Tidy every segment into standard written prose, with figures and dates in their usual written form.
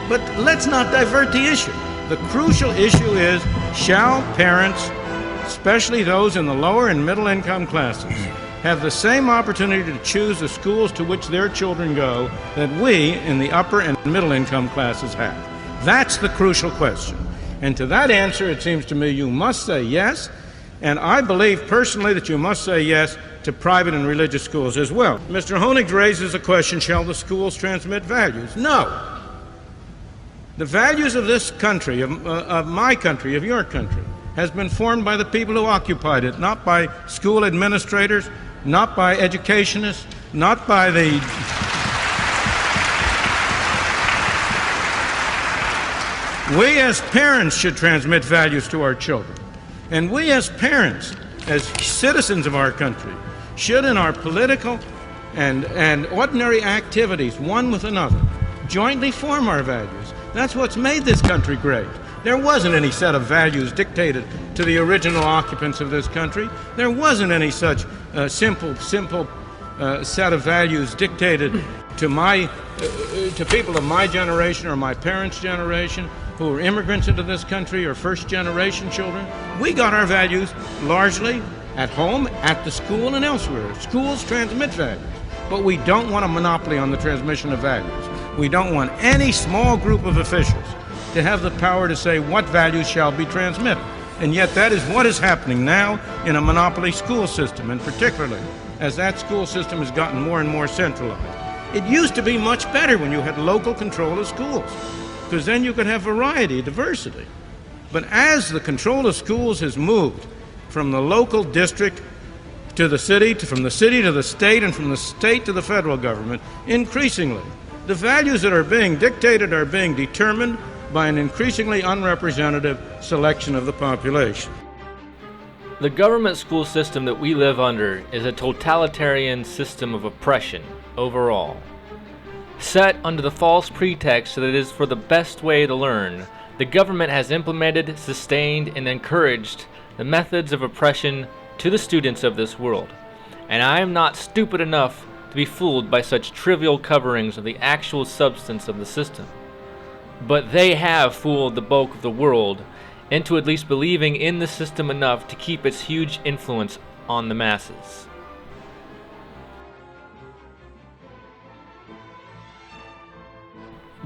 But let's not divert the issue. The crucial issue is, shall parents, especially those in the lower and middle income classes, have the same opportunity to choose the schools to which their children go that we in the upper and middle income classes have? That's the crucial question. And to that answer, it seems to me you must say yes, and I believe personally that you must say yes to private and religious schools as well. Mr. Honig raises the question, shall the schools transmit values? No. The values of this country, of my country, of your country, has been formed by the people who occupied it, not by school administrators, not by educationists, not by the... We as parents should transmit values to our children. And we as parents, as citizens of our country, should in our political and ordinary activities, one with another, jointly form our values. That's what's made this country great. There wasn't any set of values dictated to the original occupants of this country. There wasn't any such simple set of values dictated to people of my generation or my parents' generation who were immigrants into this country or first-generation children. We got our values largely at home, at the school, and elsewhere. Schools transmit values, but we don't want a monopoly on the transmission of values. We don't want any small group of officials to have the power to say what values shall be transmitted. And yet that is what is happening now in a monopoly school system, and particularly as that school system has gotten more and more centralized. It used to be much better when you had local control of schools, because then you could have variety, diversity. But as the control of schools has moved from the local district to the city, from the city to the state, and from the state to the federal government, increasingly, the values that are being dictated are being determined by an increasingly unrepresentative selection of the population. The government school system that we live under is a totalitarian system of oppression overall. Set under the false pretext that it is for the best way to learn, the government has implemented, sustained, and encouraged the methods of oppression to the students of this world. And I am not stupid enough to be fooled by such trivial coverings of the actual substance of the system. But they have fooled the bulk of the world into at least believing in the system enough to keep its huge influence on the masses.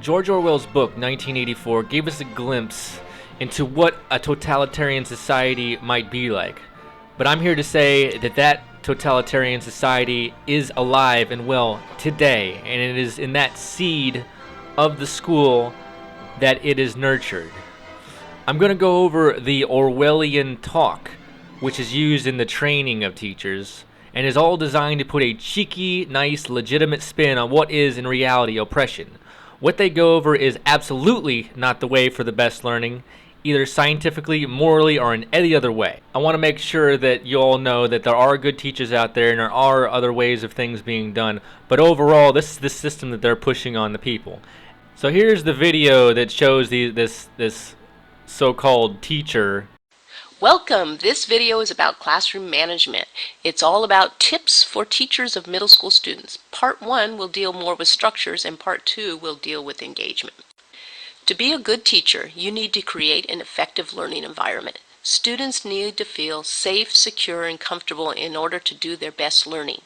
George Orwell's book, 1984, gave us a glimpse into what a totalitarian society might be like. But I'm here to say that that totalitarian society is alive and well today, and it is in that seed of the school that it is nurtured. I'm going to go over the Orwellian talk, which is used in the training of teachers, and is all designed to put a cheeky, nice, legitimate spin on what is in reality oppression. What they go over is absolutely not the way for the best learning, either scientifically, morally, or in any other way. I want to make sure that you all know that there are good teachers out there and there are other ways of things being done, but overall, this is the system that they're pushing on the people. So here's the video that shows this so-called teacher. Welcome! This video is about classroom management. It's all about tips for teachers of middle school students. Part 1 will deal more with structures and Part 2 will deal with engagement. To be a good teacher, you need to create an effective learning environment. Students need to feel safe, secure, and comfortable in order to do their best learning.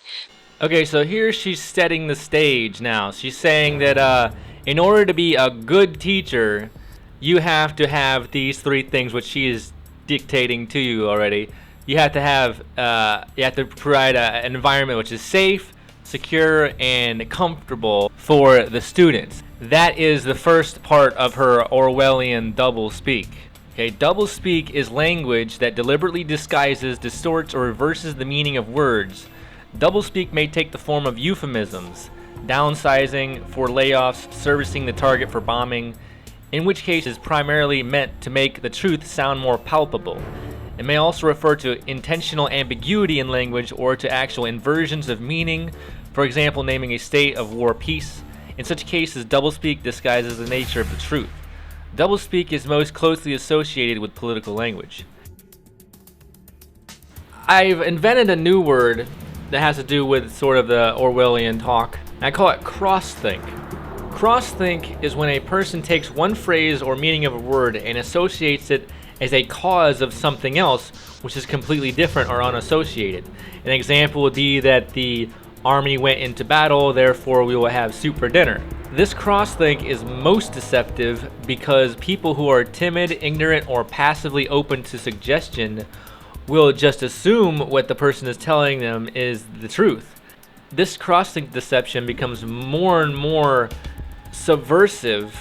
Okay, so here she's setting the stage now. She's saying that in order to be a good teacher, you have to have these three things, which she is dictating to you already. You have to provide an environment which is safe, secure, and comfortable for the students. That is the first part of her Orwellian doublespeak. Okay, doublespeak is language that deliberately disguises, distorts, or reverses the meaning of words. Doublespeak may take the form of euphemisms, downsizing for layoffs, servicing the target for bombing, in which case is primarily meant to make the truth sound more palpable. It may also refer to intentional ambiguity in language or to actual inversions of meaning, for example, naming a state of war peace. In such cases, doublespeak disguises the nature of the truth. Doublespeak is most closely associated with political language. I've invented a new word that has to do with sort of the Orwellian talk, and I call it cross-think. Cross-think is when a person takes one phrase or meaning of a word and associates it as a cause of something else, which is completely different or unassociated. An example would be that the army went into battle, therefore we will have soup for dinner. This cross-think is most deceptive because people who are timid, ignorant, or passively open to suggestion will just assume what the person is telling them is the truth. This cross-think deception becomes more and more subversive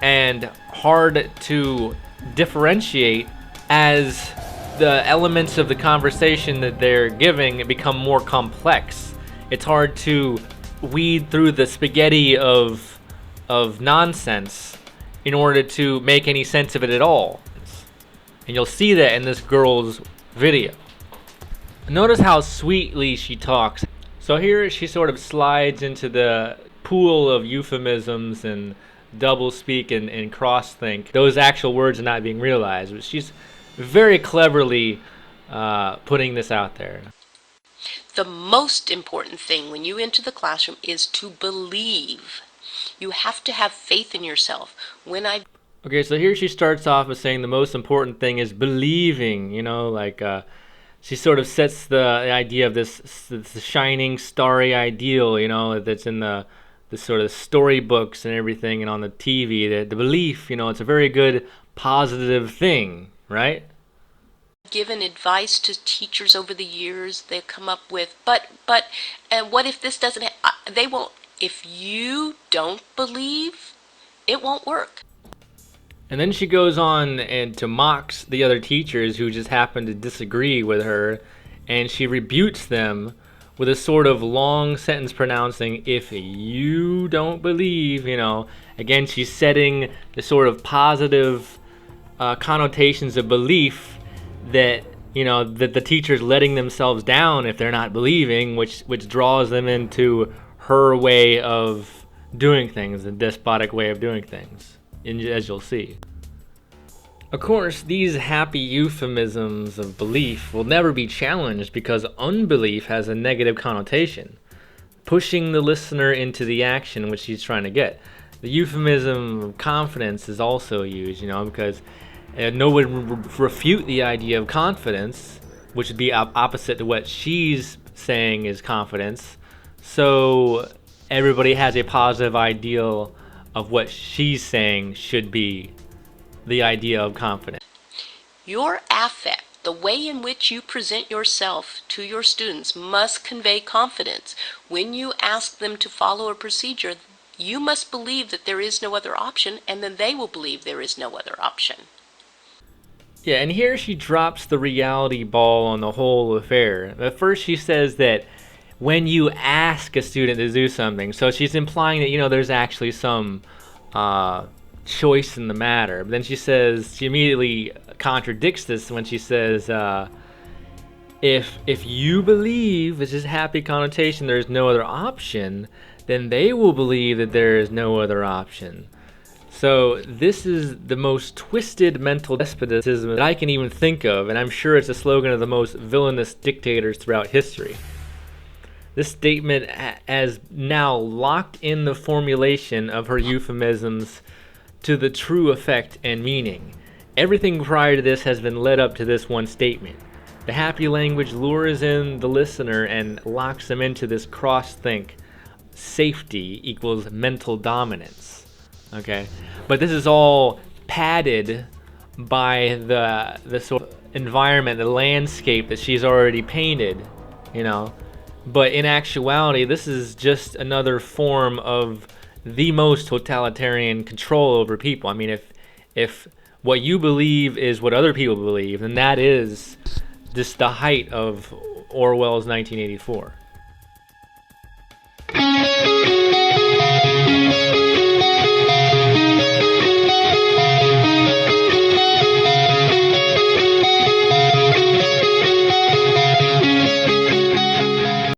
and hard to differentiate as the elements of the conversation that they're giving become more complex. It's hard to weed through the spaghetti of nonsense in order to make any sense of it at all. And you'll see that in this girl's video. Notice how sweetly she talks. So here she sort of slides into the pool of euphemisms and doublespeak and cross-think. Those actual words are not being realized, but she's very cleverly putting this out there. The most important thing when you enter the classroom is to believe. You have to have faith in yourself. Okay, so here she starts off with saying the most important thing is believing, you know, like she sort of sets the idea of this shining, starry ideal, you know, that's in the sort of storybooks and everything and on the TV, that the belief, you know, it's a very good, positive thing, right? Given advice to teachers over the years, they come up with, but, and what if this doesn't, they won't, if you don't believe, it won't work. And then she goes on and to mocks the other teachers who just happen to disagree with her, and she rebukes them with a sort of long sentence pronouncing, if you don't believe, you know. Again, she's setting the sort of positive connotations of belief that, you know, that the teacher's letting themselves down if they're not believing, which draws them into her way of doing things, the despotic way of doing things, as you'll see. Of course, these happy euphemisms of belief will never be challenged because unbelief has a negative connotation, pushing the listener into the action which she's trying to get. The euphemism of confidence is also used, you know, because no one would refute the idea of confidence, which would be opposite to what she's saying is confidence. So everybody has a positive ideal of what she's saying should be the idea of confidence. Your affect, the way in which you present yourself to your students, must convey confidence. When you ask them to follow a procedure, you must believe that there is no other option, and then they will believe there is no other option. Yeah, and here she drops the reality ball on the whole affair. At first she says that when you ask a student to do something, so she's implying that, you know, there's actually some choice in the matter. But then she immediately contradicts this when she says, if you believe, this is happy connotation, there's no other option, then they will believe that there is no other option. So this is the most twisted mental despotism that I can even think of, and I'm sure it's a slogan of the most villainous dictators throughout history. This statement has now locked in the formulation of her euphemisms to the true effect and meaning. Everything prior to this has been led up to this one statement. The happy language lures in the listener and locks them into this cross-think. Safety equals mental dominance. Okay? But this is all padded by the sort of environment, the landscape that she's already painted, you know. But in actuality, this is just another form of the most totalitarian control over people. I mean, if what you believe is what other people believe, then that is just the height of Orwell's 1984.